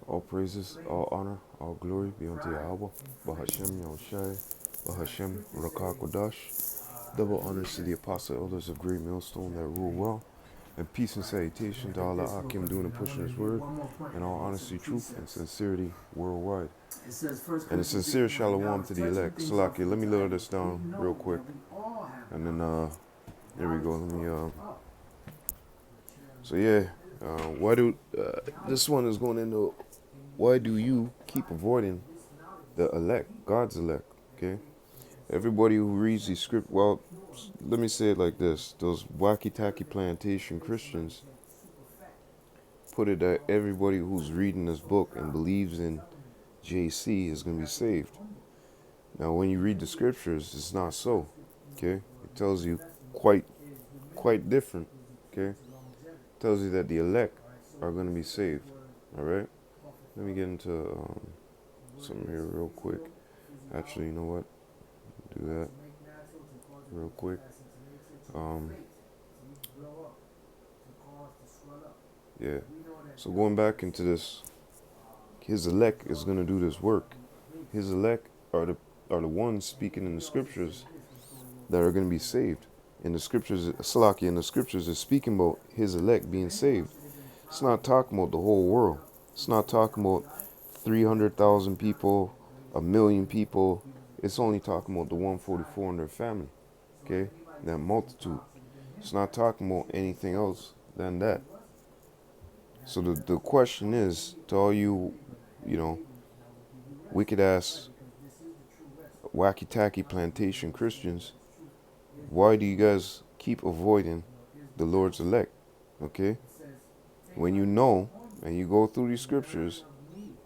All praises, all honor, all glory be unto YAHAWAH, BAHASHAM, YAHAWASHI, BAHASHAM, RAWCHAA, QADASH. Double honors to the apostle elders of Great Millstone that rule well. And peace and salutation to all AHCHYAM doing and pushing his word. And all honesty, truth, and sincerity worldwide. And a sincere shalom to the elect. Salakia, let me lower this down real quick. And then, there we go. Let me, so yeah, this one is going into why do you keep avoiding the elect, God's elect, okay? Everybody who reads these script, well, let me say it like this. Those wacky-tacky plantation Christians put it that everybody who's reading this book and believes in JC is going to be saved. Now, when you read the scriptures, it's not so, okay? It tells you quite different, okay? It tells you that the elect are going to be saved, all right? Let me get into something here real quick. Actually, you know what? Do that real quick. Yeah. So going back into this, his elect is going to do this work. His elect are the ones speaking in the scriptures that are going to be saved. In the scriptures, Salaki, in the scriptures is speaking about his elect being saved. It's not talking about the whole world. It's not talking about 300,000 people, 1,000,000 people. It's only talking about the 144 and their family. Okay? That multitude. It's not talking about anything else than that. So the question is, to all you, wicked ass, wacky tacky plantation Christians, why do you guys keep avoiding the Lord's elect? Okay? When you know and you go through these scriptures,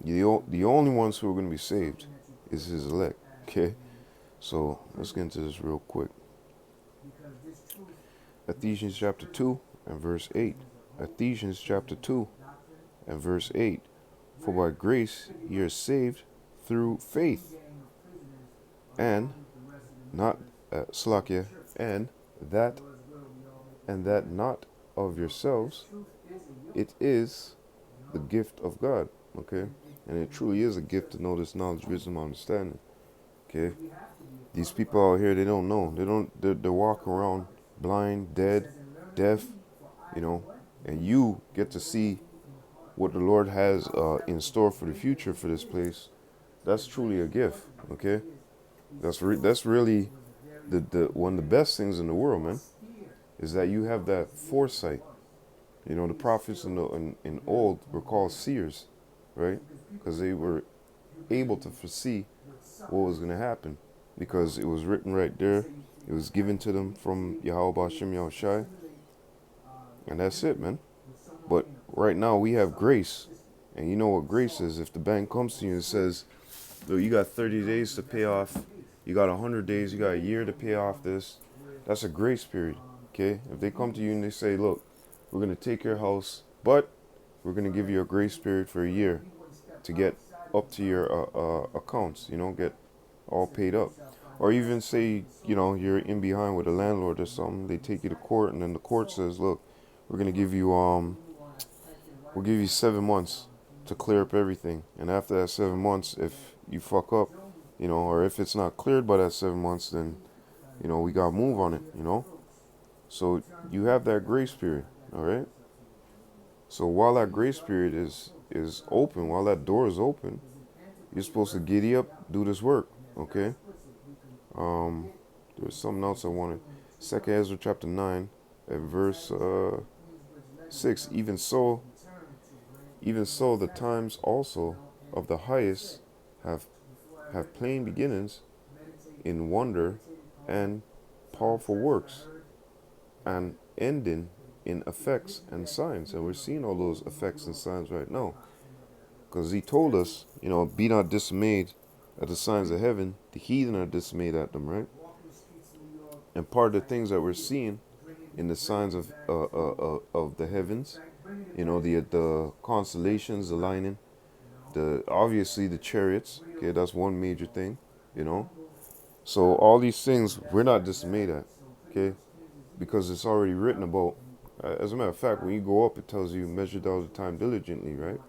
the only ones who are going to be saved is his elect. Okay? So let's get into this real quick. Ephesians chapter 2 and verse 8. Ephesians chapter 2 and verse 8. For by grace ye are saved through faith, and not Slakia, and that not of yourselves. It is the gift of God. Okay, and it truly is a gift to know this knowledge, wisdom, understanding. Okay, these people out here, they don't know. They walk around blind, dead, deaf, and you get to see what the Lord has in store for the future for this place. That's truly a gift. Okay, that's really the one of the best things in the world, man, is that you have that foresight. The prophets in old were called seers, right? Because they were able to foresee what was going to happen, because it was written right there. It was given to them from Yahawah YAHAWASHI, and that's it, man. But right now we have grace, and you know what grace is. If the bank comes to you and says, "Look, you got 30 days to pay off, you got 100 days, you got a year to pay off this," that's a grace period. Okay? If they come to you and they say, "Look, we're going to take your house, but we're going to give you a grace period for a year to get up to your accounts, get all paid up." Or even say, you're in behind with a landlord or something, they take you to court, and then the court says, "Look, we're going to give you, we'll give you 7 months to clear up everything. And after that 7 months, if you fuck up, or if it's not cleared by that 7 months, then, we got to move on it, So you have that grace period, all right? So while that grace period is open, while that door is open, you're supposed to giddy up, do this work, okay? There's something else I wanted. 2 Ezra chapter 9 and verse 6. Even so the times also of the highest have plain beginnings in wonder and powerful works, and ending in effects and signs. And we're seeing all those effects and signs right now, because he told us, be not dismayed at the signs of heaven. The heathen are dismayed at them, right? And part of the things that we're seeing in the signs of the heavens, the constellations aligning, obviously the chariots. Okay, that's one major thing. So all these things we're not dismayed at. Okay, because it's already written about. As a matter of fact, when you go up, it tells you measure out the time diligently, right?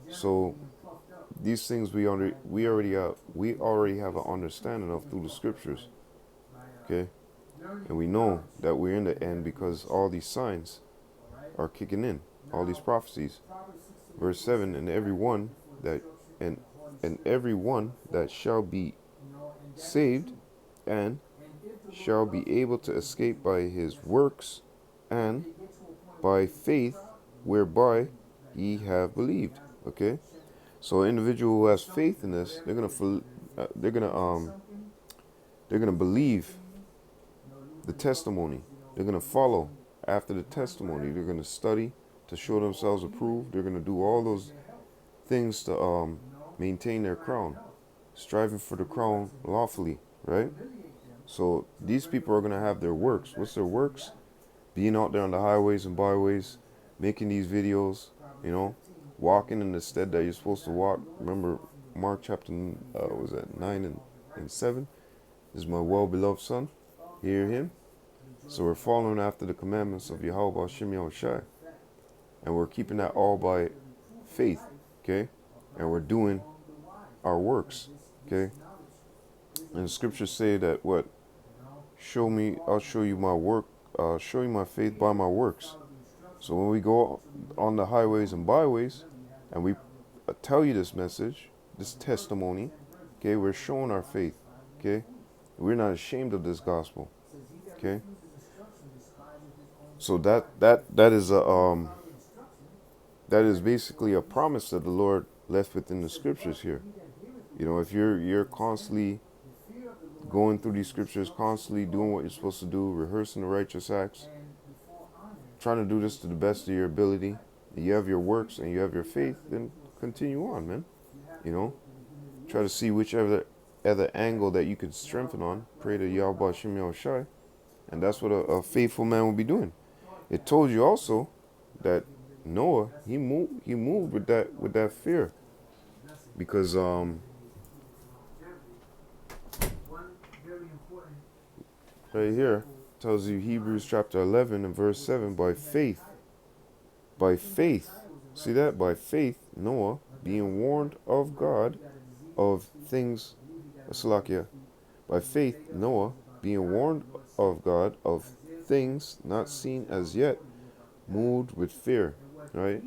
So these things we already have an understanding of through the scriptures. Okay, and we know that we're in the end because all these signs are kicking in, all these prophecies. Verse 7, that and and every one that shall be saved and shall be able to escape by his works and by faith whereby ye have believed. Okay, so an individual who has faith in this, they're gonna believe the testimony. They're gonna follow after the testimony. They're gonna study to show themselves approved. They're gonna do all those things to maintain their crown, striving for the crown lawfully, right? So these people are gonna have their works. What's their works? Being out there on the highways and byways, making these videos, walking in the stead that you're supposed to walk. Remember Mark chapter was that 9 and 7? This is my well-beloved son. Hear him. So we're following after the commandments of YAHAWAH YAHAWASHI. And we're keeping that all by faith. Okay? And we're doing our works. Okay? And the scriptures say that what? I'll show you my work, show you my faith by my works. So when we go on the highways and byways and we tell you this message, this testimony, okay, we're showing our faith. Okay? We're not ashamed of this gospel. Okay? So that is basically a promise that the Lord left within the scriptures here. If you're constantly going through these scriptures, constantly doing what you're supposed to do, rehearsing the righteous acts, trying to do this to the best of your ability, and you have your works and you have your faith, then continue on, man. Try to see whichever other angle that you could strengthen on. Pray to Yahweh Shem Yahushai, and that's what a faithful man will be doing. It told you also that Noah, he moved with that fear, because right here tells you, Hebrews chapter 11 and verse 7, by faith, see that? By faith, Noah, being warned of God of things, Salakia, by faith, Noah, being warned of God of things not seen as yet, moved with fear, right?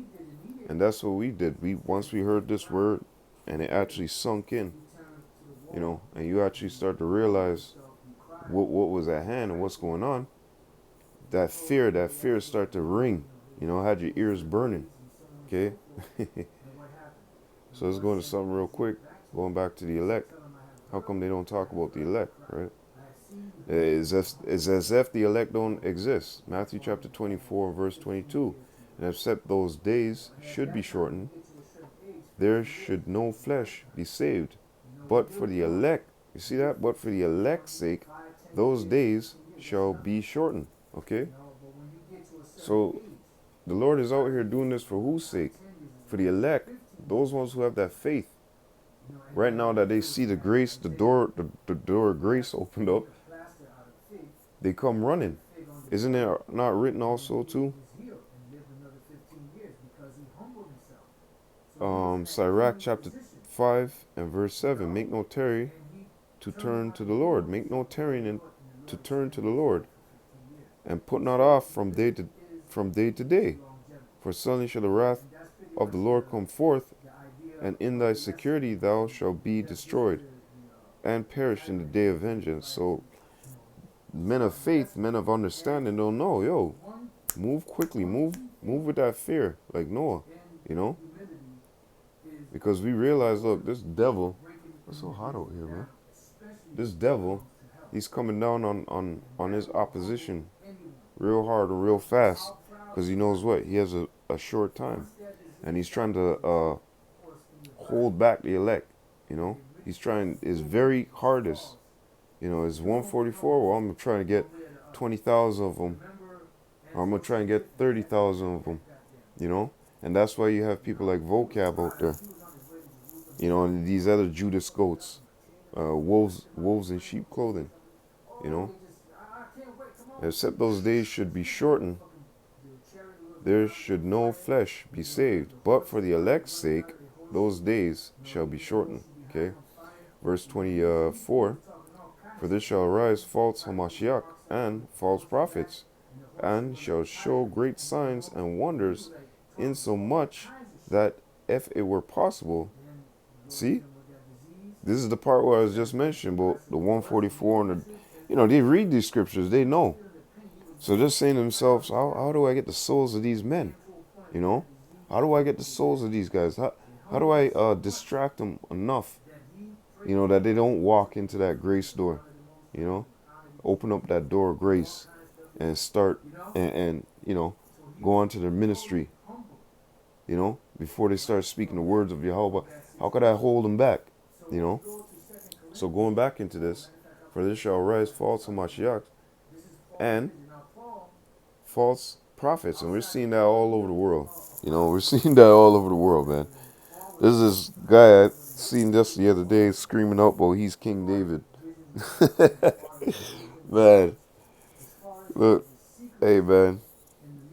And that's what we did. Once we heard this word and it actually sunk in, and you actually start to realize what was at hand and what's going on, that fear start to ring, had your ears burning. Okay. So let's go into something real quick, going back to the elect. How come they don't talk about the elect, right? It's as if the elect don't exist. Matthew chapter 24 verse 22, and except those days should be shortened, there should no flesh be saved, but for the elect. You see that? But for the elect's sake, those days shall be shortened. Okay? So the Lord is out here doing this for whose sake? For the elect, those ones who have that faith. Right now that they see the grace, the door of grace opened up, they come running. Isn't it not written also too? Sirach chapter 5 and verse 7, make no tarry to turn to the Lord. Make no tarrying to turn to the Lord, and put not off from day to day. For suddenly shall the wrath of the Lord come forth, and in thy security thou shalt be destroyed, and perish in the day of vengeance. So men of faith, men of understanding don't know, move quickly, move with that fear, like Noah, because we realize, look, this devil, it's so hot out here, man. This devil, he's coming down on his opposition real hard and real fast, because he knows what? He has a short time, and he's trying to hold back the elect, He's trying his very hardest, it's 144, well, I'm trying to get 20,000 of them, or I'm going to try and get 30,000 of them, And that's why you have people like Vocab out there, and these other Judas goats, wolves in sheep clothing, Except those days should be shortened, there should no flesh be saved. But for the elect's sake, those days shall be shortened. Okay. Verse 24, for there shall arise false Hamashiach and false prophets, and shall show great signs and wonders, insomuch that if it were possible, see, this is the part where I was just mentioning about the 144 and they read these scriptures, they know. So they're saying to themselves, how do I get the souls of these men? How do I get the souls of these guys? How do I distract them enough, that they don't walk into that grace door, open up that door of grace and start and go on to their ministry, before they start speaking the words of Yahweh. How could I hold them back, So going back into this, for there shall arise false Hamashiach and false prophets, and we're seeing that all over the world. We're seeing that all over the world, man. There's this guy I seen just the other day screaming out, "Oh, he's King David." Man, look, hey man,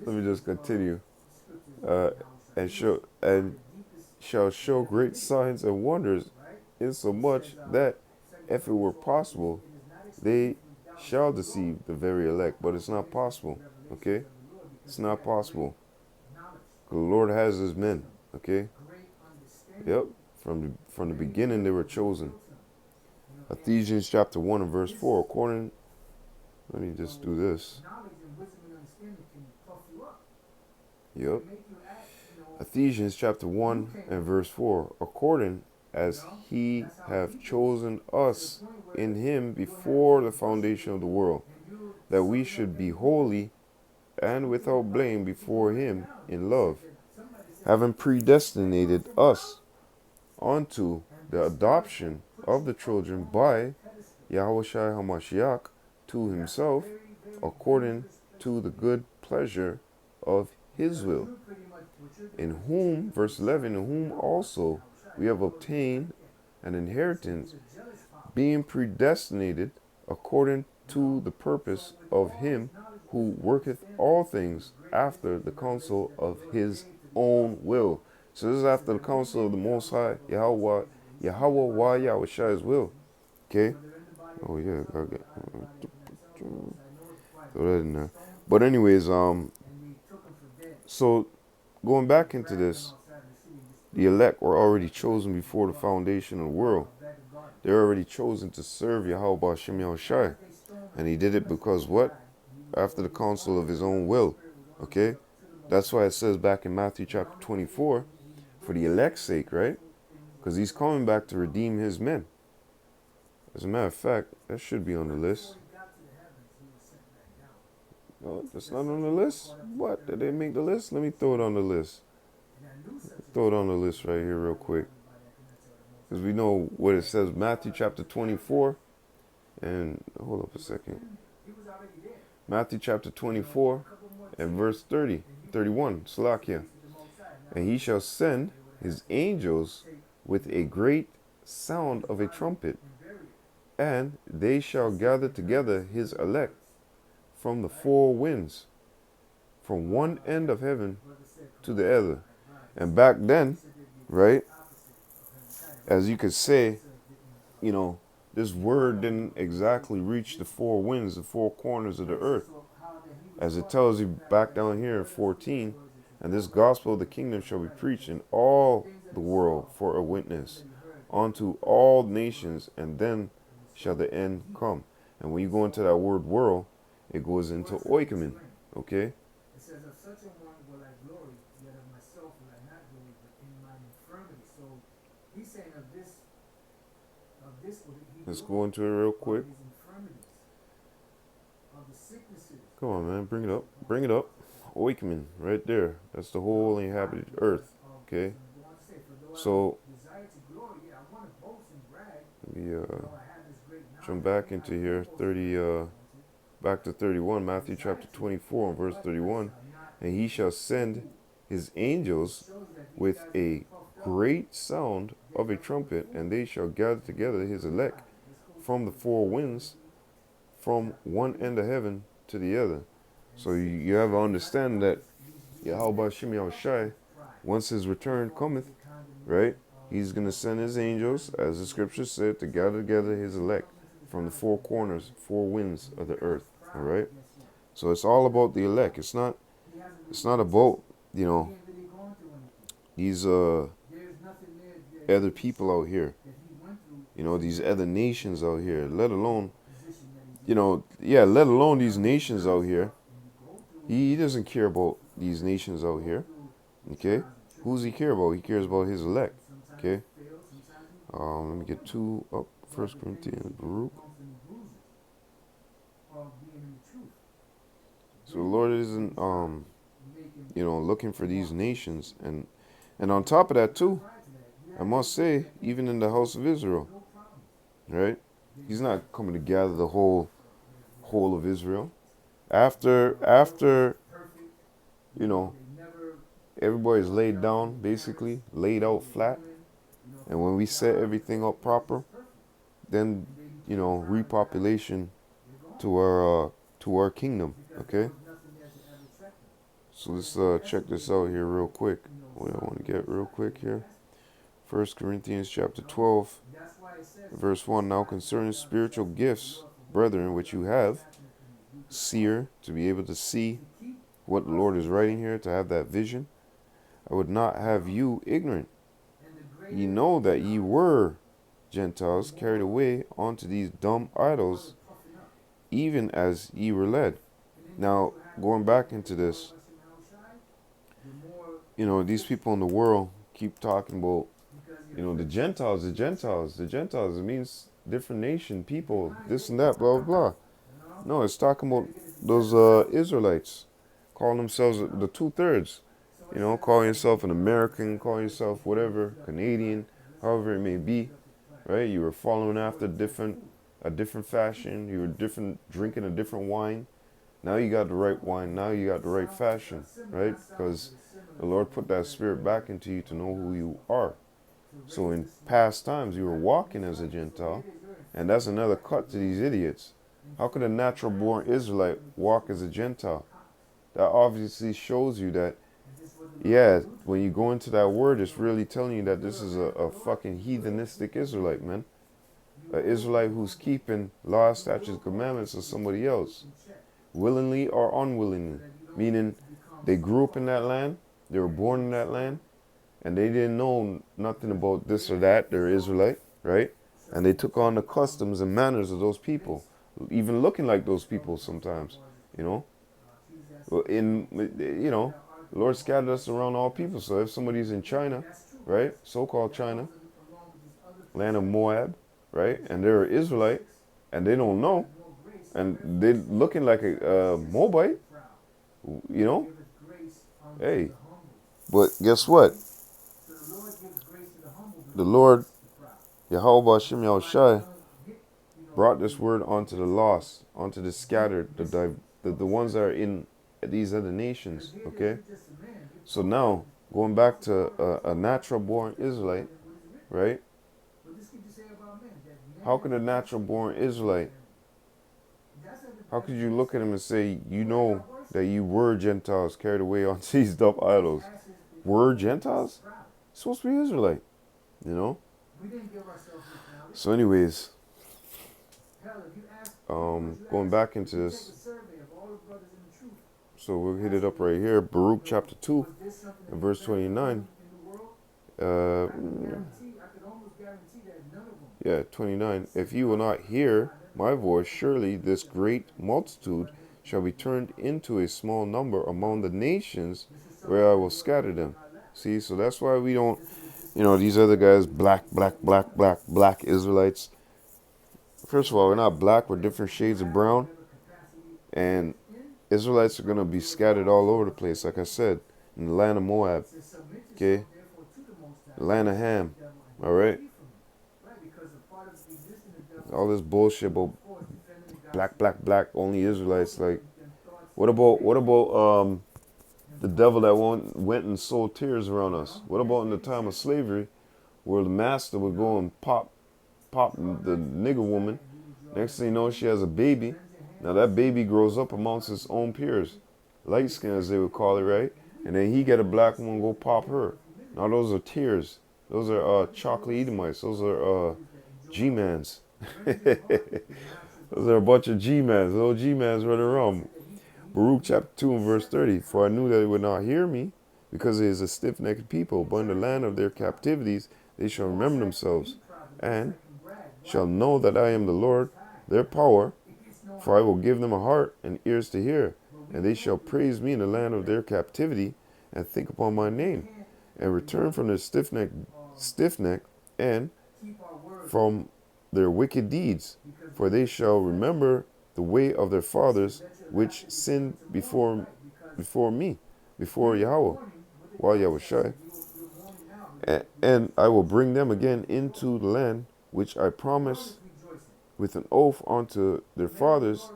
let me just continue. And shall show great signs and wonders, insomuch that if it were possible, they shall deceive the very elect. But it's not possible, okay? It's not possible. The Lord has his men, okay? Yep, from the beginning they were chosen. Ephesians chapter 1 and verse 4, let me just do this. Yep. Ephesians chapter 1 and verse 4, according as he hath chosen us in him before the foundation of the world, that we should be holy and without blame before him in love, having predestinated us unto the adoption of the children by YAHAWASHI HaMashiach to himself, according to the good pleasure of his will, in whom, verse 11, in whom also we have obtained an inheritance, being predestinated according to the purpose of him who worketh all things after the counsel of his own will. So this is after the counsel of the Most High, Yahawah Yahweh's will. Okay? Oh yeah, okay. Throw that in there. But anyways, so going back into this, the elect were already chosen before the foundation of the world. They're already chosen to serve Yahweh Ba'ashem Yahushai. And he did it because what? After the counsel of his own will. Okay? That's why it says back in Matthew chapter 24, for the elect's sake, right? Because he's coming back to redeem his men. As a matter of fact, that should be on the list. No, that's not on the list? What? Did they make the list? Let me throw it on the list. Throw it on the list right here real quick. Because we know what it says, Matthew chapter 24. And hold up a second. Matthew chapter 24 and verse 31, Salakia. And he shall send his angels with a great sound of a trumpet, and they shall gather together his elect from the four winds, from one end of heaven to the other. And back then, right, as you could say, this word didn't exactly reach the four winds, the four corners of the earth. As it tells you back down here in 14, and this gospel of the kingdom shall be preached in all the world for a witness unto all nations, and then shall the end come. And when you go into that word world, it goes into oikomen, okay? Let's go into it real quick. Come on, man. Bring it up. Bring it up. Oikomen, right there. That's the whole inhabited earth, okay? So, let me jump back into here. Back to 31, Matthew chapter 24 and verse 31. And he shall send his angels with a great sound of a trumpet, and they shall gather together his elect from the four winds, from one end of heaven to the other. So you have to understand that Yahweh Ba'ashem Yahushai, once his return cometh, right, He's going to send his angels, as the scripture said, to gather together his elect from the four corners, four winds of the earth. All right. So it's all about the elect. It's not about, you know, these other people out here, you know, these other nations out here, let alone, you know, yeah, let alone these nations out here. He doesn't care about these nations out here. Okay. Who's he care about? He cares about his elect. Okay. Let me get two up. 1 Corinthians, Baruch. So the Lord isn't, you know, looking for these nations, and on top of that too, I must say, even in the house of Israel, right? He's not coming to gather the whole of Israel. After, you know, everybody's laid down, basically laid out flat, and when we set everything up proper, then, you know, repopulation to our kingdom. Okay. So let's check this out here real quick. What I want to get real quick here. 1 Corinthians chapter 12, verse 1. Now concerning spiritual gifts, brethren, which you have, seer, to be able to see what the Lord is writing here, to have that vision, I would not have you ignorant. Ye know that ye were Gentiles carried away onto these dumb idols, even as ye were led. Now, going back into this, you know, these people in the world keep talking about, you know, the Gentiles. It means different nation, people, this and that, blah, blah, blah. No, it's talking about those Israelites, calling themselves the two-thirds. You know, calling yourself an American, calling yourself whatever, Canadian, however it may be, right? You were following after a different fashion. You were drinking a different wine. Now you got the right wine. Now you got the right fashion, right? Because the Lord put that spirit back into you to know who you are. So in past times, you were walking as a Gentile, and that's another cut to these idiots. How could a natural-born Israelite walk as a Gentile? That obviously shows you that, yeah, when you go into that word, it's really telling you that this is a fucking heathenistic Israelite, man. An Israelite who's keeping law, statutes, commandments of somebody else, willingly or unwillingly. Meaning, they grew up in that land, they were born in that land, and they didn't know nothing about this or that. They're Israelite, right? And they took on the customs and manners of those people, even looking like those people sometimes, you know. Well, you know, the Lord scattered us around all people. So if somebody's in China, right, so-called China, land of Moab, right, and they're an Israelite, and they don't know, and they're looking like a Moabite, you know, hey, but guess what? The Lord, YAHAWASHI, brought this word onto the lost, onto the scattered, the ones that are in these other nations, okay? So now, going back to a natural-born Israelite, right? How could a natural-born Israelite, how could you look at him and say, you know that you were Gentiles carried away on these dumb idols? Were Gentiles? It's supposed to be Israelite, you know? So anyways, going back into this, so we'll hit it up right here, Baruch chapter 2 and verse 29. Yeah, 29. If you will not hear my voice, surely this great multitude shall be turned into a small number among the nations where I will scatter them. See, so that's why we don't, you know, these other guys, black Israelites. First of all, we're not black, we're different shades of brown. And Israelites are going to be scattered all over the place, like I said, in the land of Moab, okay? The land of Ham, all right? All this bullshit about black, only Israelites. Like, what about the devil that went and sowed tears around us? What about in the time of slavery, where the master would go and pop the nigger woman? Next thing you know, she has a baby. Now that baby grows up amongst his own peers, light skin as they would call it, right? And then he get a black woman, go pop her. Now those are tears. Those are chocolate Edomites. Those are G-mans. Those are a bunch of G-mans. Little G-mans running around. Baruch chapter 2 and verse 30. For I knew that they would not hear me, because it is a stiff-necked people. But in the land of their captivities they shall remember themselves, and shall know that I am the Lord, their power. For I will give them a heart and ears to hear, and they shall praise me in the land of their captivity, and think upon my name, and return from their stiff neck, and from their wicked deeds. For they shall remember the way of their fathers, which sinned before me, before Yahweh, YAHWASHI. And I will bring them again into the land which I promised with an oath unto their fathers,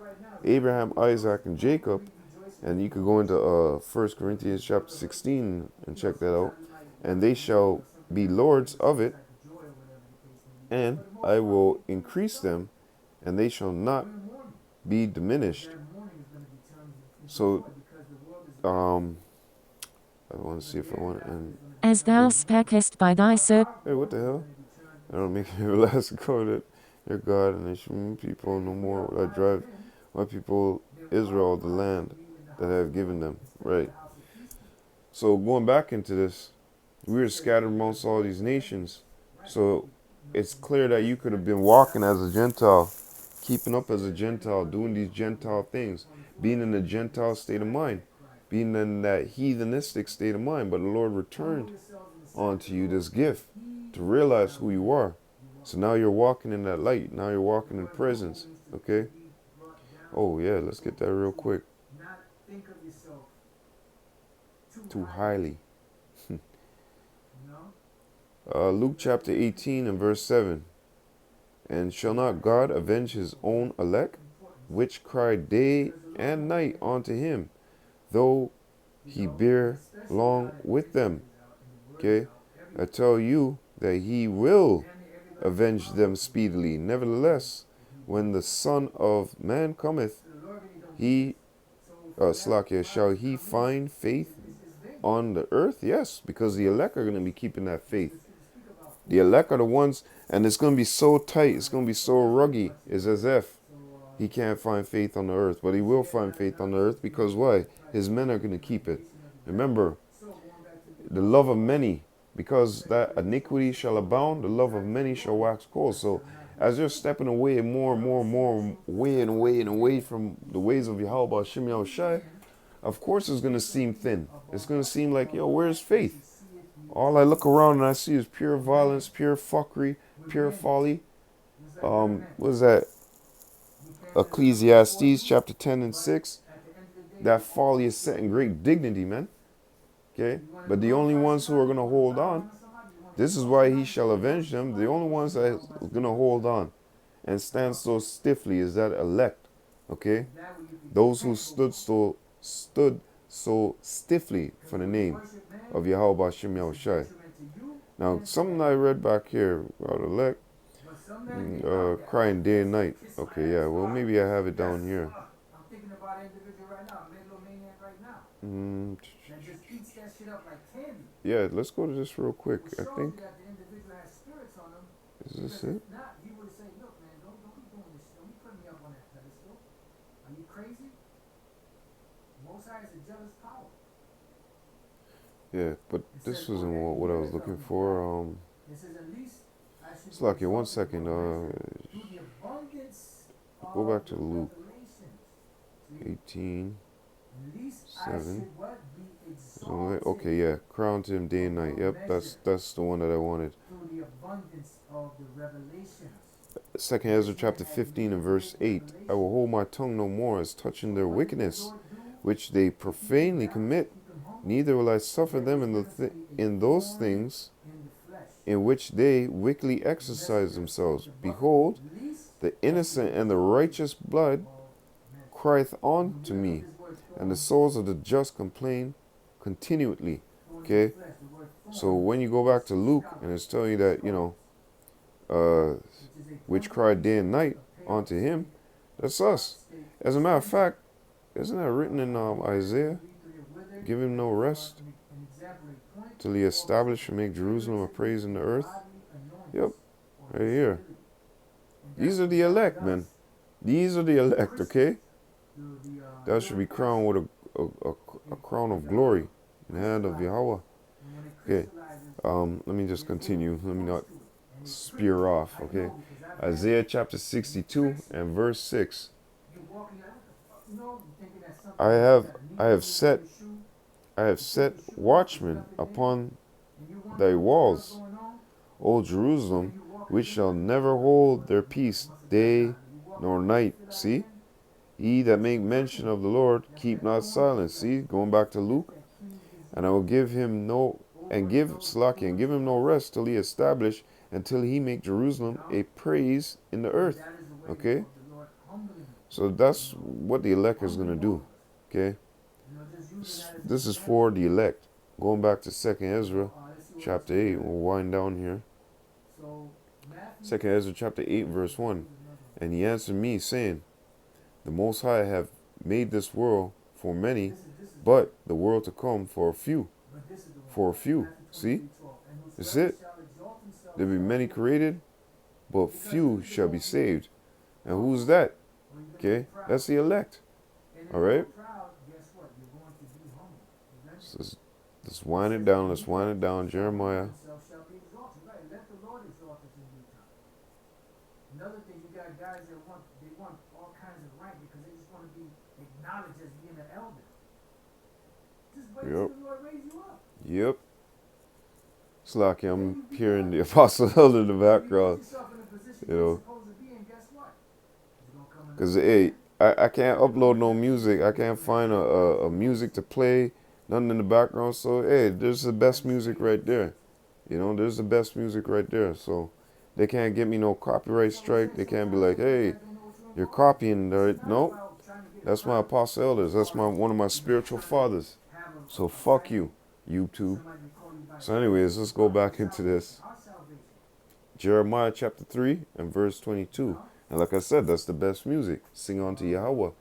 Abraham, Isaac, and Jacob. And you could go into 1 Corinthians chapter 16 and check that out. And they shall be lords of it, and I will increase them, and they shall not be diminished. So, I want to see if I want to end. As thou spakest by thy servant. Hey, what the hell? I don't make an everlasting covenant, their God, and they shall remove people no more. Will I drive my people Israel, the land that I have given them. Right. So going back into this, we were scattered amongst all these nations. So it's clear that you could have been walking as a Gentile, keeping up as a Gentile, doing these Gentile things, being in a Gentile state of mind, being in that heathenistic state of mind. But the Lord returned onto you this gift to realize who you are. So now you're walking in that light. Now you're walking in presence. Okay? Oh, yeah, let's get that real quick. Too highly. Luke chapter 18 and verse 7. And shall not God avenge his own elect, which cry day and night unto him, though he bear long with them? Okay? I tell you that he will avenge them speedily. Nevertheless, when the Son of Man cometh, shall he find faith on the earth? Yes, because the elect are going to be keeping that faith. The elect are the ones, and it's going to be so tight, it's going to be so ruggy, it's as if he can't find faith on the earth. But he will find faith on the earth, because why? His men are going to keep it. Remember, the love of many, because that iniquity shall abound, the love of many shall wax cold. So as you're stepping away more and more and more, away from the ways of Yahawah Shem Yahushai, of course it's going to seem thin. It's going to seem like, yo, where's faith? All I look around and I see is pure violence, pure fuckery, pure folly. What is that? Ecclesiastes chapter 10 and 6. That folly is set in great dignity, man. Okay? But the only ones who are going to hold on, this is why he shall avenge them. The only ones that are going to hold on and stand so stiffly is that elect. Okay? Those who stood so stiffly for the name of Yahawah Shem Yahushai. Now, something I read back here about elect, crying day and night. Okay, yeah, well, maybe I have it down here. Yeah, let's go to this real quick. I think. Is this it? Yeah, but this wasn't what I was looking for. It's lucky. 1 second. Go back to Luke 18, 7. Okay, yeah. Crown to him day and night. Yep, that's the one that I wanted. 2nd Ezra chapter 15 and verse 8. I will hold my tongue no more as touching their wickedness, which they profanely commit. Neither will I suffer them in those things in which they wickedly exercise themselves. Behold, the innocent and the righteous blood crieth unto me, and the souls of the just complain continually. Okay? So when you go back to Luke, and it's telling you that, which cry day and night unto him, that's us. As a matter of fact, isn't that written in Isaiah? Give him no rest. till he establish and make Jerusalem a praise in the earth. Yep, right here. These are the elect, man. These are the elect, okay? That should be crowned with a crown of glory in the hand of Yahweh. Okay, let me just continue. Let me not spear off, okay? Isaiah chapter 62 and verse 6. I have set watchmen upon thy walls, O Jerusalem, which shall never hold their peace day nor night. See? Ye that make mention of the Lord, keep not silence. See? Going back to Luke. And I will give him no, and give Slakia, and give him no rest till he establish, until he make Jerusalem a praise in the earth. Okay? So that's what the elect is going to do. Okay? This is for the elect. Going back to 2nd Ezra chapter 8. We'll wind down here. 2nd Ezra chapter 8 verse 1. And he answered me, saying, the Most High have made this world for many, but the world to come for a few. For a few. See? That's it. There be many created, but few shall be saved. And who's that? Okay? That's the elect. Alright? So let's wind it down. Let's wind it down. Jeremiah. Another thing, you got guys that want all kinds of rank because they just want to be acknowledged as being an elder. Just wait till the Lord raise you up. Yep. It's like I'm hearing the apostle elder in the background. You know. Because, hey, I can't upload no music. I can't find a music to play. Nothing in the background. So, hey, there's the best music right there. You know, there's the best music right there. So, they can't get me no copyright strike. They can't be like, hey, you're copying. No, that's my apostle elders. That's one of my spiritual fathers. So fuck you, YouTube. So anyways, let's go back into this. Jeremiah chapter 3 and verse 22. And like I said, that's the best music. Sing unto Yahawah.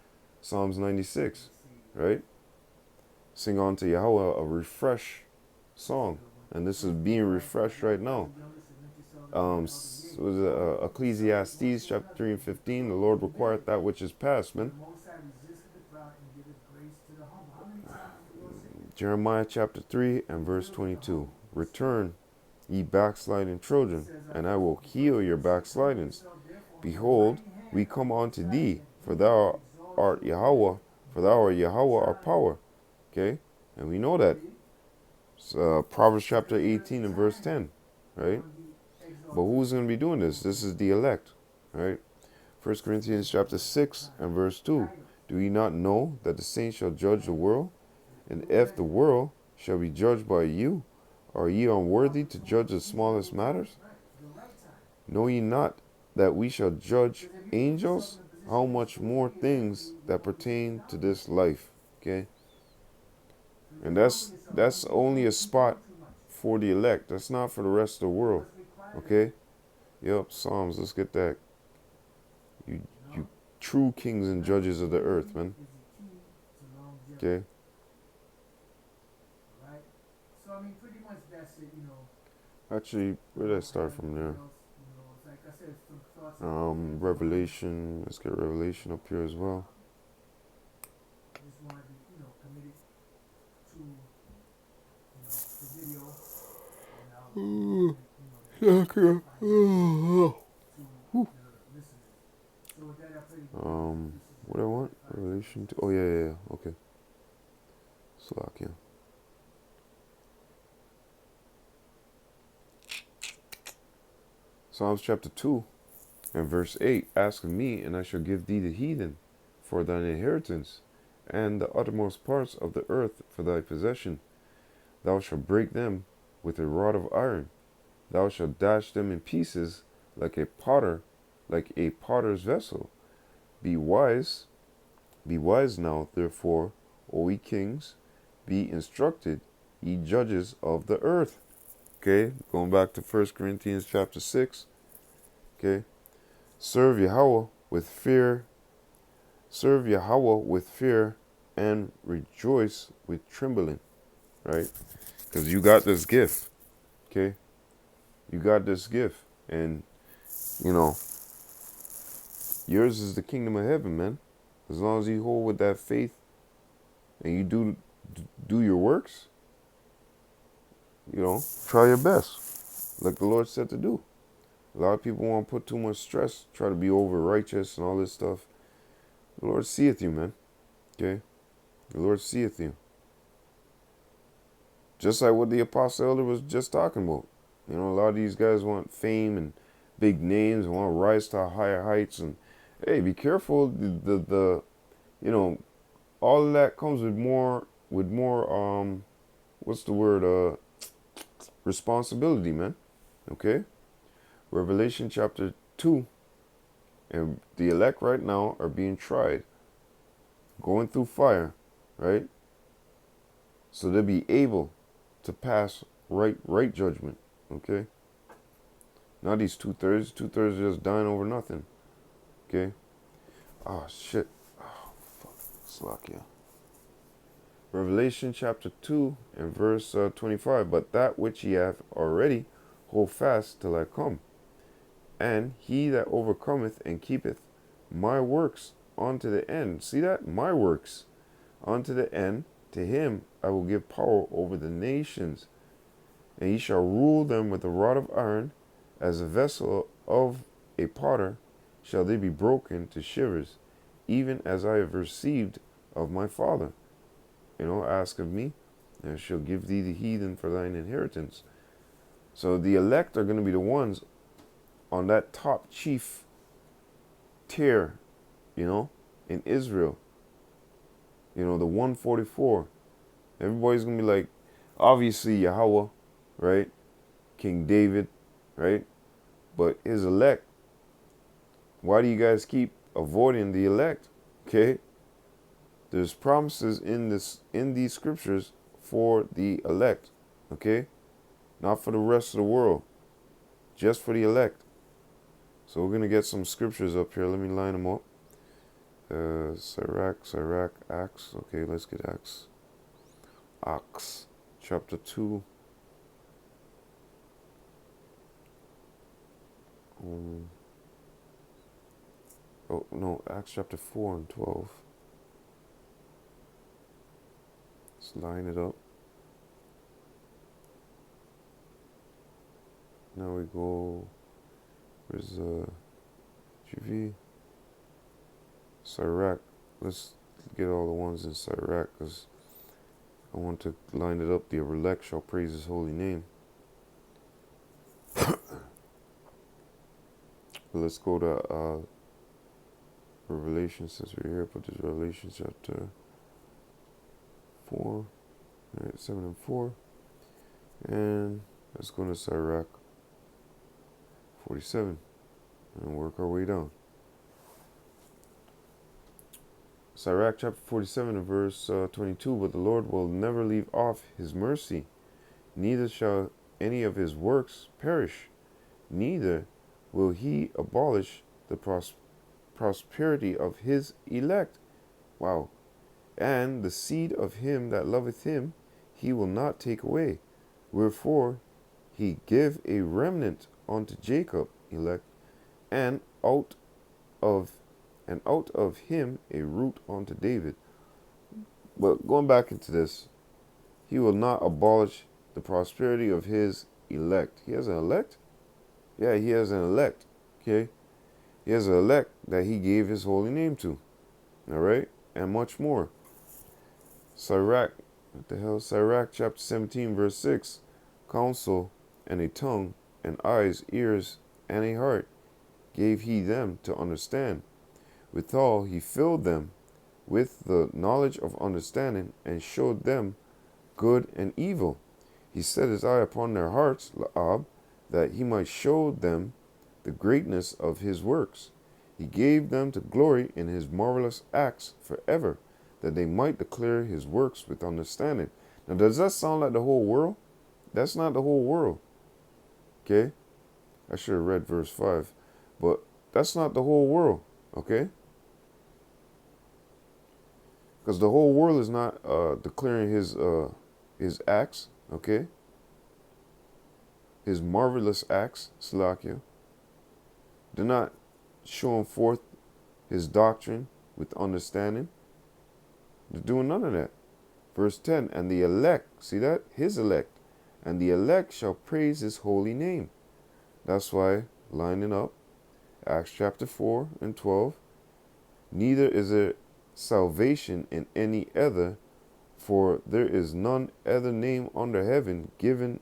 Psalms 96, right? Sing unto Yahawah a refresh song. And this is being refreshed right now. Ecclesiastes chapter 3 and 15, the Lord required that which is past, man. Jeremiah chapter 3 and verse 22. Return, ye backsliding children, and I will heal your backslidings. Behold, we come unto thee, for thou art Yahawah, for thou art Yahawah our power. Okay? And we know that. Proverbs chapter 18 and verse 10, right? But who's going to be doing this? This is the elect, right? 1 Corinthians chapter 6 and verse 2. Do ye not know that the saints shall judge the world? And if the world shall be judged by you, are ye unworthy to judge the smallest matters? Know ye not that we shall judge angels? How much more things that pertain to this life? Okay? And that's only a spot for the elect. That's not for the rest of the world. Okay? Yep, Psalms, let's get that. You true kings and judges of the earth, man. Okay? So I mean pretty much that's it, you know. Actually, where did I start from there? Revelation. Let's get Revelation up here as well. I just want to be, you know, committed to, you know, the video. What I want? Revelation 2. Oh, yeah. Okay. Slakia. Psalms chapter 2 and verse 8. Ask of me, and I shall give thee the heathen for thine inheritance, and the uttermost parts of the earth for thy possession. Thou shalt break them with a rod of iron. Thou shalt dash them in pieces like a potter's vessel. Be wise now, therefore, O ye kings, be instructed, ye judges of the earth. Okay, going back to 1 Corinthians chapter 6. Okay, serve Yahawah with fear. Serve Yahawah with fear and rejoice with trembling. Right? Because you got this gift, okay? You got this gift. And, you know, yours is the kingdom of heaven, man. As long as you hold with that faith and you do your works, you know, try your best, like the Lord said to do. A lot of people want to put too much stress, try to be over righteous and all this stuff. The Lord seeth you, man. Okay? The Lord seeth you. Just like what the Apostle Elder was just talking about. You know, a lot of these guys want fame and big names and want to rise to higher heights. And hey, be careful. The you know, all of that comes with more what's the word? Responsibility, man. Okay? Revelation chapter 2, and the elect right now are being tried, going through fire, right? So they'll be able to pass right judgment, okay? Not these 2/3. 2/3 are just dying over nothing, okay? Oh, shit. Oh, fuck. Slack, yeah. Revelation chapter 2 and verse 25. But that which ye have already, hold fast till I come. And he that overcometh and keepeth my works unto the end. See that? My works unto the end. To him I will give power over the nations. And he shall rule them with a rod of iron. As a vessel of a potter shall they be broken to shivers. Even as I have received of my Father. You know, ask of me, and I shall give thee the heathen for thine inheritance. So the elect are going to be the ones on that top chief tier, you know, in Israel. You know, the 144. Everybody's going to be like, obviously YAHAWAH, right? King David, right? But his elect, why do you guys keep avoiding the elect? Okay? There's promises in these scriptures for the elect, okay? Not for the rest of the world, just for the elect. So we're going to get some scriptures up here. Let me line them up. Sirach, Acts. Okay, let's get Acts. Acts, chapter 2. Oh, no, Acts chapter 4 and 12. Let's line it up. Now we go, where's GV? Sirach. Let's get all the ones in Sirach, because I want to line it up. The elect shall praise his holy name. Let's go to Revelation, since we're here. Put this Revelation chapter 4. All right, 7 and 4. And let's go to Sirach 47 and work our way down. Sirach chapter 47 and verse 22. But the Lord will never leave off his mercy, neither shall any of his works perish, neither will he abolish the prosperity of his elect. Wow. And the seed of him that loveth him he will not take away. Wherefore he give a remnant unto Jacob, elect, and out of him a root unto David. But going back into this, he will not abolish the prosperity of his elect. He has an elect? Yeah, he has an elect. Okay? He has an elect that he gave his holy name to. Alright? And much more. Sirach, what the hell? Sirach chapter 17 verse 6. Counsel and a tongue and eyes, ears, and a heart gave he them to understand. Withal he filled them with the knowledge of understanding, and showed them good and evil. He set his eye upon their hearts, La'ab, that he might show them the greatness of his works. He gave them to glory in his marvelous acts forever, that they might declare his works with understanding. Now, does that sound like the whole world? That's not the whole world. Okay? I should have read verse 5. But that's not the whole world. Okay? Because the whole world is not declaring his acts. Okay? His marvelous acts, Salakia, do not showing forth his doctrine with understanding. They're doing none of that. Verse 10, and the elect, see that? His elect. And the elect shall praise his holy name. That's why, lining up, Acts chapter 4 and 12, neither is there salvation in any other, for there is none other name under heaven given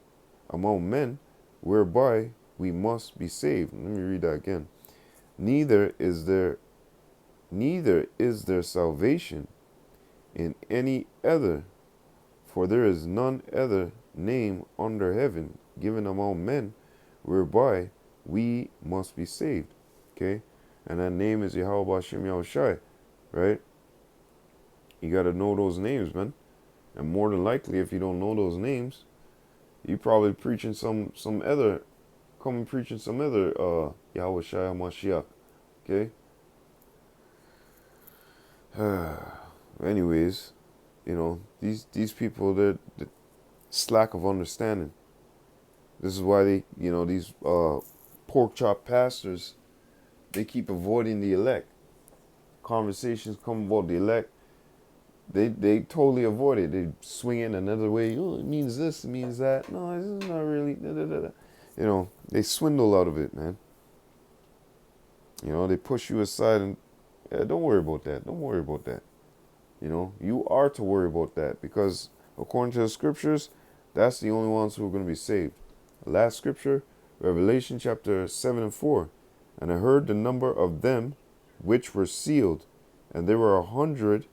among men whereby we must be saved. Let me read that again. Neither is there salvation in any other, for there is none other name under heaven given among men whereby we must be saved. Okay? And that name is YAHAWASHI, right? You got to know those names, man. And more than likely, if you don't know those names, you probably preaching some other Yahawashi Mashiach. Okay? Anyways, these people, they're slack of understanding. This is why these pork chop pastors, they keep avoiding the elect. Conversations come about the elect, they totally avoid it. They swing it another way. Oh, it means this, it means that. No, this is not really. Da, da, da, da. They swindle out of it, man. They push you aside and don't worry about that. Don't worry about that. You are to worry about that because according to the scriptures, that's the only ones who are going to be saved. The last scripture, Revelation chapter 7 and 4. And I heard the number of them which were sealed, and there were 100,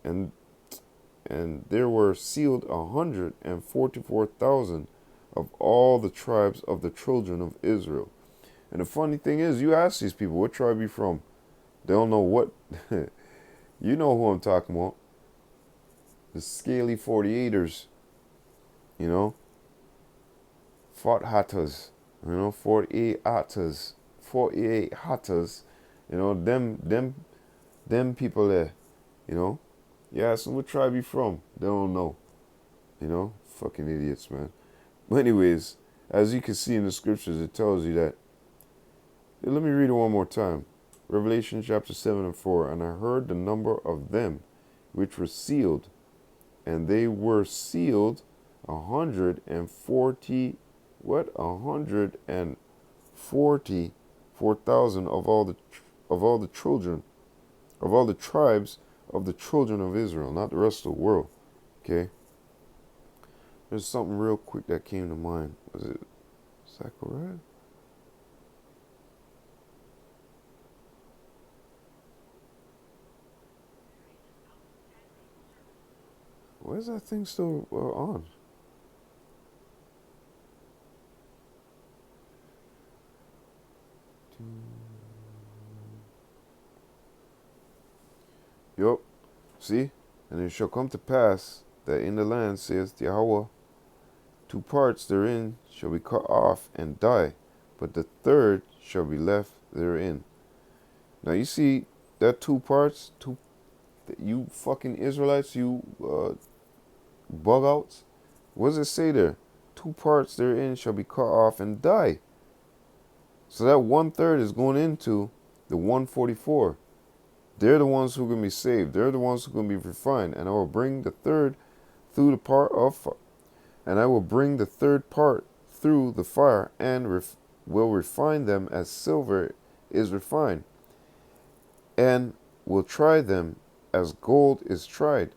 and there were sealed 144,000 of all the tribes of the children of Israel. And the funny thing is, you ask these people, what tribe you from? They don't know what. You know who I'm talking about. The scaly 48ers. Fort Hattas. 48 Hattas. 48 Hattas. Them people there. You ask them what tribe you from. They don't know. Fucking idiots, man. But anyways, as you can see in the scriptures, it tells you that. Let me read it one more time. Revelation chapter 7 and 4. And I heard the number of them which were sealed, and they were sealed 140, 144,000 of all the children, of all the tribes of the children of Israel, not the rest of the world. Okay? There's something real quick that came to mind. Was it Zechariah? Where's that thing still on? Yup. See? And it shall come to pass that in the land, saith Yahweh, 2 parts therein shall be cut off and die, but the third shall be left therein. Now you see that 2 parts, you fucking Israelites, you bug outs. What does it say there? 2 parts therein shall be cut off and die. So that 1/3 is going into the 144. They're the ones who are going to be saved. They're the ones who are going to be refined. And I will bring the third through the part of, and I will bring the third part through the fire, and will refine them as silver is refined, and will try them as gold is tried.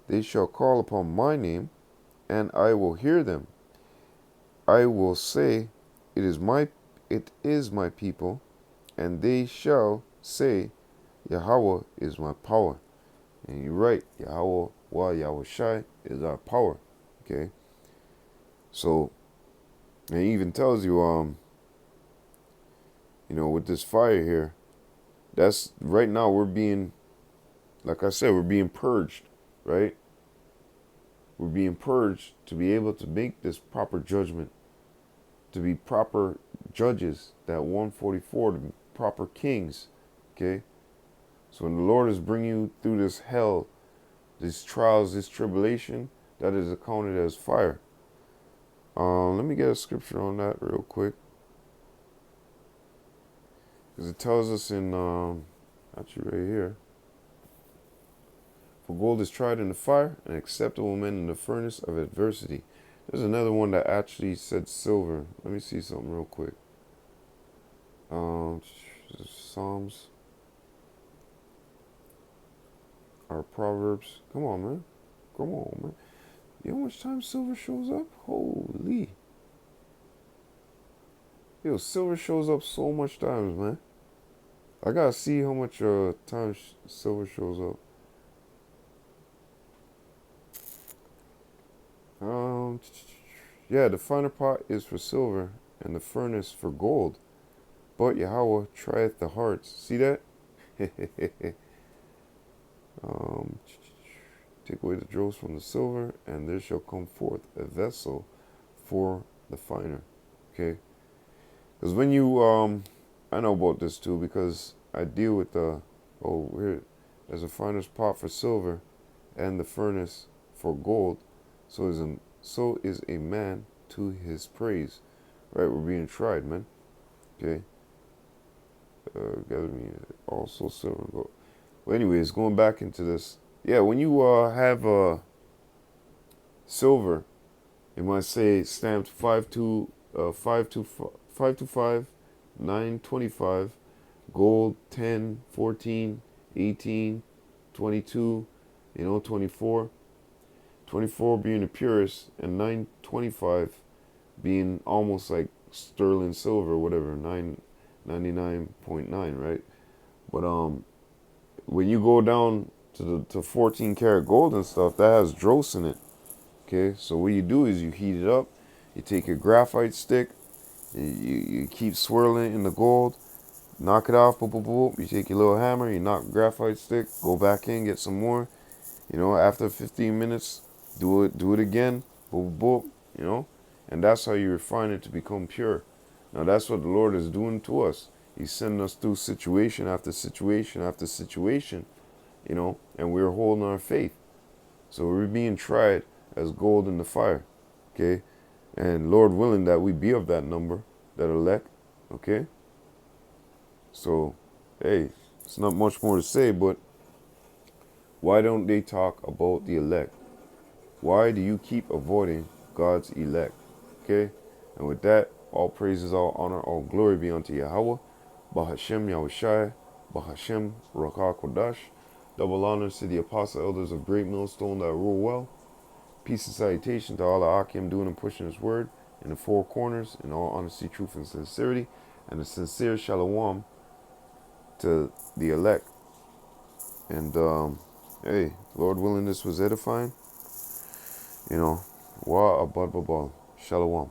They shall call upon my name, and I will hear them. I will say, it is my people, and they shall say, Yahweh is my power. And you're right, Yahawah, YAHAWASHI is our power. Okay? So, and it even tells you, with this fire here, that's right now we're being, like I said, we're being purged, right? We're being purged to be able to make this proper judgment, to be proper judges, that 144, to be proper kings, okay? So when the Lord is bringing you through this hell, these trials, this tribulation, that is accounted as fire. Let me get a scripture on that real quick, because it tells us in actually right here. For gold is tried in the fire, an acceptable man in the furnace of adversity. There's another one that actually said silver. Let me see something real quick. Psalms or Proverbs. Come on, man. Come on, man. You know how much time silver shows up? Holy. Yo, silver shows up so much times, man. I gotta see how much time silver shows up. Yeah, the finer pot is for silver, and the furnace for gold. But Yahweh trieth the hearts. See that? Take away the dross from the silver, and there shall come forth a vessel for the finer. Okay? Because when you, I know about this too, because I deal with here, there's a finer's pot for silver, and the furnace for gold. So is a man to his praise. Right? We're being tried, man. Okay? Gather me also silver and gold. Well, anyways, going back into this. Yeah, when you have silver, it might say stamped 525, 925, gold 10, 14, 18, 22, 24. 24 being the purest, and 925 being almost like sterling silver, whatever, 99.9, right? But when you go down to 14 karat gold and stuff, that has dross in it. Okay, so what you do is you heat it up, you take your graphite stick, you keep swirling in the gold, knock it off, boop, boop, boop. You take your little hammer, you knock the graphite stick, go back in, get some more. After 15 minutes, do it again, boop, boop, and that's how you refine it to become pure. Now that's what the Lord is doing to us. He's sending us through situation after situation after situation, and we're holding our faith. So we're being tried as gold in the fire, okay? And Lord willing that we be of that number, that elect, okay? So, hey, it's not much more to say, but why don't they talk about the elect? Why do you keep avoiding God's elect? Okay? And with that, all praises, all honor, all glory be unto Yahawah. BAHASHAM, YAHWASHI, BAHASHAM, RAWCHAA, QADASH. Double honors to the apostle elders of Great Millstone that rule well. Peace and salutation to all the AHCHYAM doing and pushing his word in the four corners in all honesty, truth, and sincerity. And a sincere shalom to the elect. And, hey, Lord willing, this was edifying. Wa abad babal. Shalom.